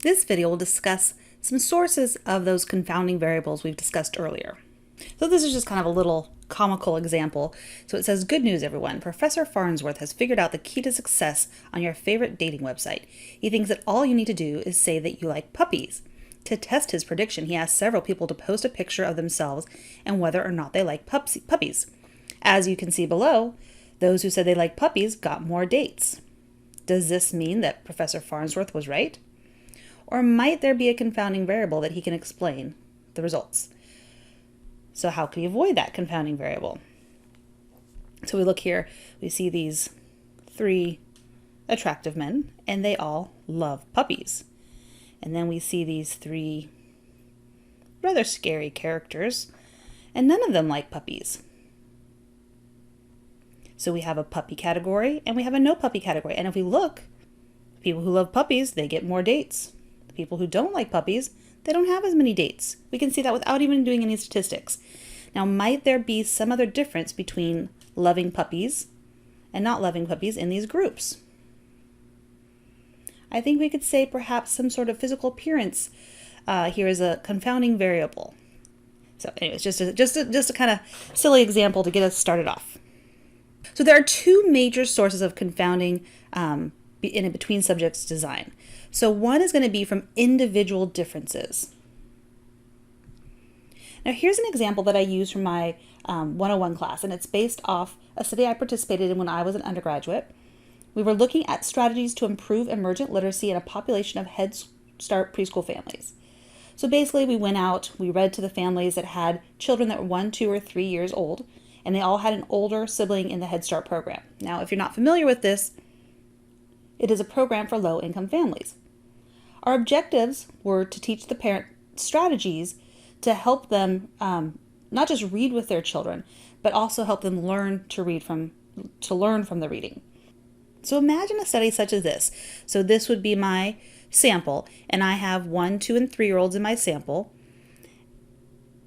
This video will discuss some sources of those confounding variables we've discussed earlier. So this is just kind of a little comical example. So it says, good news everyone, Professor Farnsworth has figured out the key to success on your favorite dating website. He thinks that all you need to do is say that you like puppies. To test his prediction, he asked several people to post a picture of themselves and whether or not they like puppies. As you can see below, those who said they like puppies got more dates. Does this mean that Professor Farnsworth was right? Or might there be a confounding variable that he can explain the results? So how can we avoid that confounding variable? So we look here, we see these three attractive men, and they all love puppies. And then we see these three rather scary characters, and none of them like puppies. So we have a puppy category, and we have a no puppy category. And if we look, people who love puppies, they get more dates. The people who don't like puppies, they don't have as many dates. We can see that without even doing any statistics. Now, might there be some other difference between loving puppies and not loving puppies in these groups? I think we could say perhaps some sort of physical appearance here is a confounding variable. So anyways, just a kind of silly example to get us started off. So there are two major sources of confounding in a between subjects design. So one is going to be from individual differences. Now here's an example that I use from my 101 class, and it's based off a study I participated in when I was an undergraduate. We were looking at strategies to improve emergent literacy in a population of Head Start preschool families. So basically we went out, we read to the families that had children that were 1, 2, or 3 years old, and they all had an older sibling in the Head Start program. Now, if you're not familiar with this, it is a program for low-income families. Our objectives were to teach the parent strategies to help them not just read with their children, but also help them learn to learn from the reading. So imagine a study such as this. So this would be my sample, and I have 1, 2, and 3-year-olds in my sample.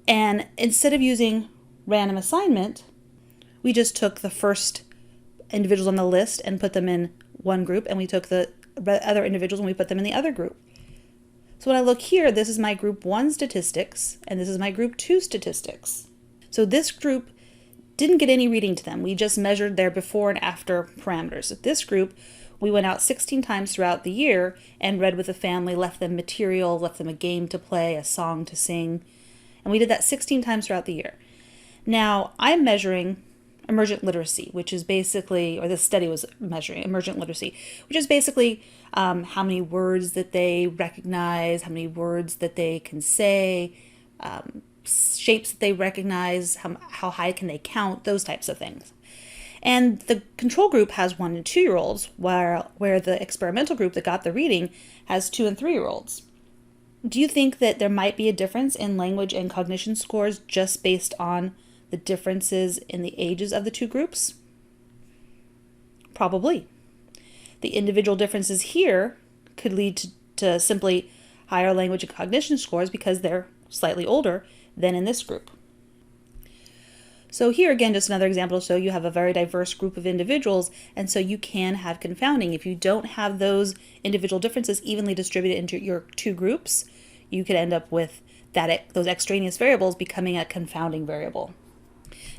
And instead of using random assignment, we just took the first individuals on the list and put them in one group, and we took the other individuals and we put them in the other group. So when I look here, this is my group 1 statistics, and this is my group 2 statistics. So this group didn't get any reading to them. We just measured their before and after parameters. At this group, we went out 16 times throughout the year and read with the family, left them material, left them a game to play, a song to sing, and we did that 16 times throughout the year. Now, I'm measuring emergent literacy, which is basically, or this study was measuring emergent literacy, which is basically how many words that they recognize, how many words that they can say, shapes that they recognize, how high can they count, those types of things. And the control group has 1 and 2-year-olds, where the experimental group that got the reading has 2 and 3-year-olds. Do you think that there might be a difference in language and cognition scores just based on the differences in the ages of the two groups? Probably. The individual differences here could lead to simply higher language and cognition scores because they're slightly older than in this group. So here again, just another example to show you have a very diverse group of individuals, and so you can have confounding. If you don't have those individual differences evenly distributed into your two groups, you could end up with those extraneous variables becoming a confounding variable.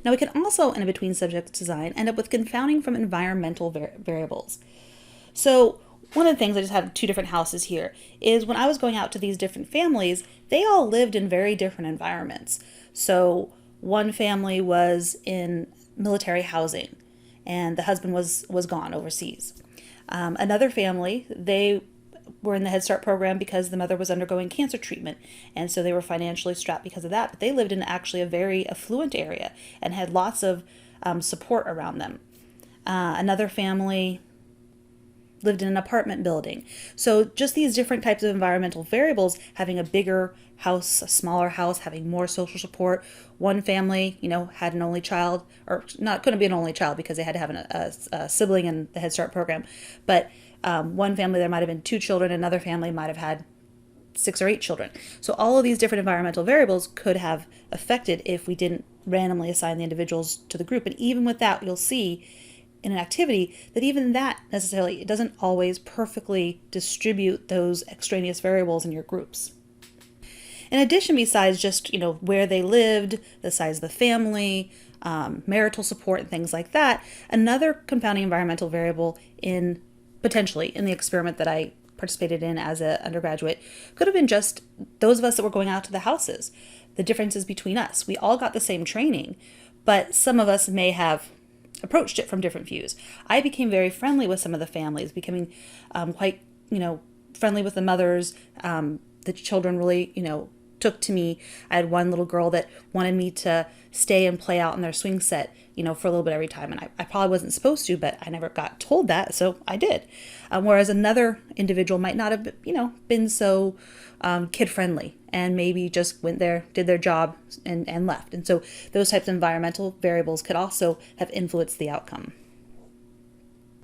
Now we can also, in a between subjects design, end up with confounding from environmental variables. So one of the things, I just have 2 different houses here, is when I was going out to these different families, they all lived in very different environments. So one family was in military housing, and the husband was gone overseas. Another family, they were in the Head Start program because the mother was undergoing cancer treatment, and so they were financially strapped because of that, but they lived in actually a very affluent area and had lots of support around them. Another family lived in an apartment building. So just these different types of environmental variables, having a bigger house, a smaller house, having more social support. One family, had an only child, or couldn't be an only child because they had to have a sibling in the Head Start program. But one family, there might have been 2 children. Another family might have had 6 or 8 children. So all of these different environmental variables could have affected if we didn't randomly assign the individuals to the group. And even with that, you'll see in an activity, that even that necessarily, it doesn't always perfectly distribute those extraneous variables in your groups. In addition, besides just, where they lived, the size of the family, marital support, and things like that, another confounding environmental variable potentially in the experiment that I participated in as an undergraduate could have been just those of us that were going out to the houses, the differences between us. We all got the same training, but some of us may have approached it from different views. I became very friendly with some of the families, becoming quite, friendly with the mothers. The children really, took to me. I had one little girl that wanted me to stay and play out in their swing set, for a little bit every time. And I probably wasn't supposed to, but I never got told that, so I did. Whereas another individual might not have, been so kid-friendly and maybe just went there, did their job, and left. And so those types of environmental variables could also have influenced the outcome.